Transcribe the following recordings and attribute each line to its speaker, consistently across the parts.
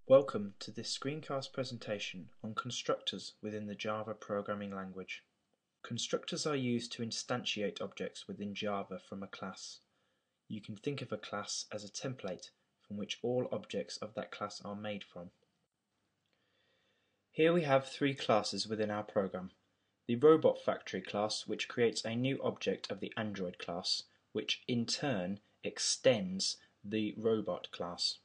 Speaker 1: Welcome to this screencast presentation on constructors within the Java programming language. Constructors are used to instantiate objects within Java from a class. You can think of a class as a template from which all objects of that class are made from. Here we have three classes within our program. The Robot Factory class, which creates a new object of the Android class, which in turn extends the Robot class.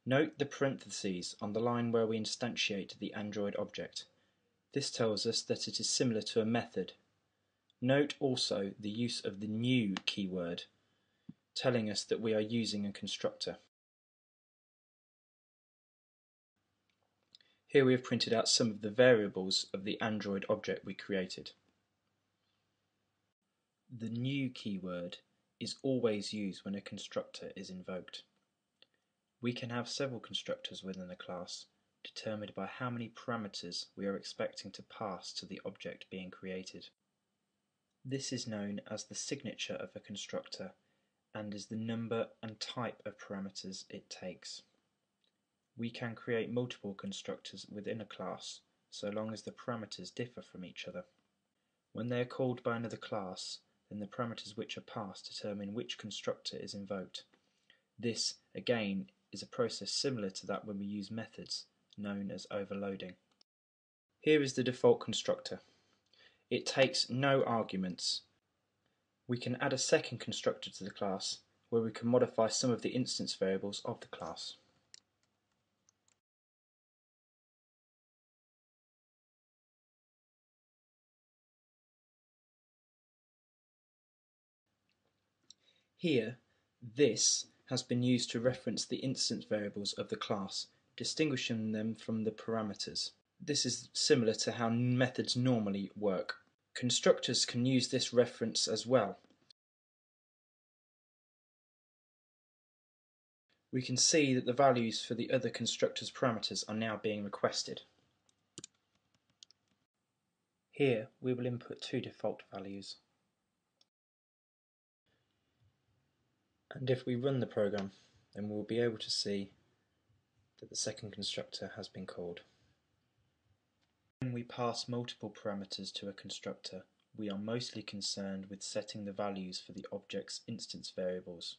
Speaker 1: Note the parentheses on the line where we instantiate the Android object. This tells us that it is similar to a method. Note also the use of the new keyword, telling us that we are using a constructor. Here we have printed out some of the variables of the Android object we created. The new keyword is always used when a constructor is invoked. We can have several constructors within a class, determined by how many parameters we are expecting to pass to the object being created. This is known as the signature of a constructor and is the number and type of parameters it takes. We can create multiple constructors within a class so long as the parameters differ from each other. When they are called by another class, then the parameters which are passed determine which constructor is invoked. This, again, is a process similar to that when we use methods, known as overloading. Here is the default constructor. It takes no arguments. We can add a second constructor to the class, where we can modify some of the instance variables of the class. Here, this has been used to reference the instance variables of the class, distinguishing them from the parameters. This is similar to how methods normally work. Constructors can use this reference as well. We can see that the values for the other constructor's parameters are now being requested. Here we will input two default values. And if we run the program, then we'll be able to see that the second constructor has been called. When we pass multiple parameters to a constructor, we are mostly concerned with setting the values for the object's instance variables.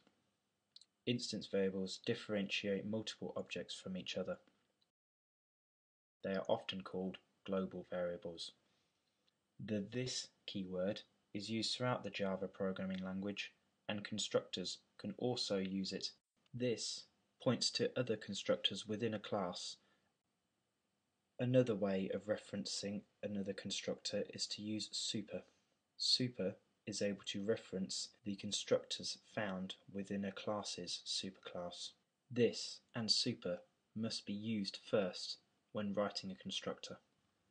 Speaker 1: Instance variables differentiate multiple objects from each other. They are often called global variables. The this keyword is used throughout the Java programming language, and constructors can also use it. This points to other constructors within a class. Another way of referencing another constructor is to use super. Super is able to reference the constructors found within a class's superclass. This and super must be used first when writing a constructor.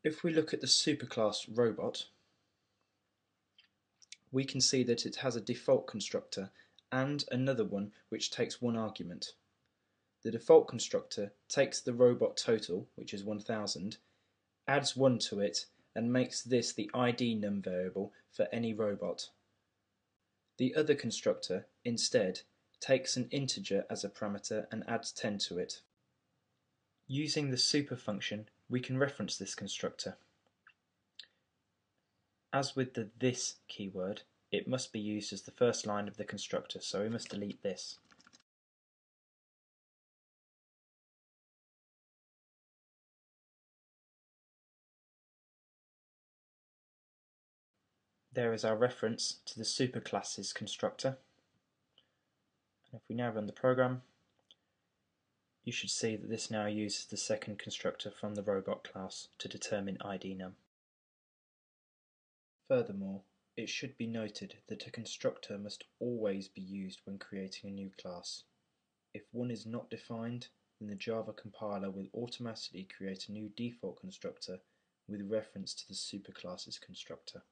Speaker 1: If we look at the superclass robot, we can see that it has a default constructor and another one which takes one argument. The default constructor takes the robot total, which is 1000, adds 1 to it, and makes this the ID num variable for any robot. The other constructor, instead, takes an integer as a parameter and adds 10 to it. Using the super function, we can reference this constructor. As with the this keyword, it must be used as the first line of the constructor, so we must delete this. There is our reference to the superclass's constructor. And if we now run the program, you should see that this now uses the second constructor from the robot class to determine ID num. Furthermore, it should be noted that a constructor must always be used when creating a new class. If one is not defined, then the Java compiler will automatically create a new default constructor with reference to the superclass's constructor.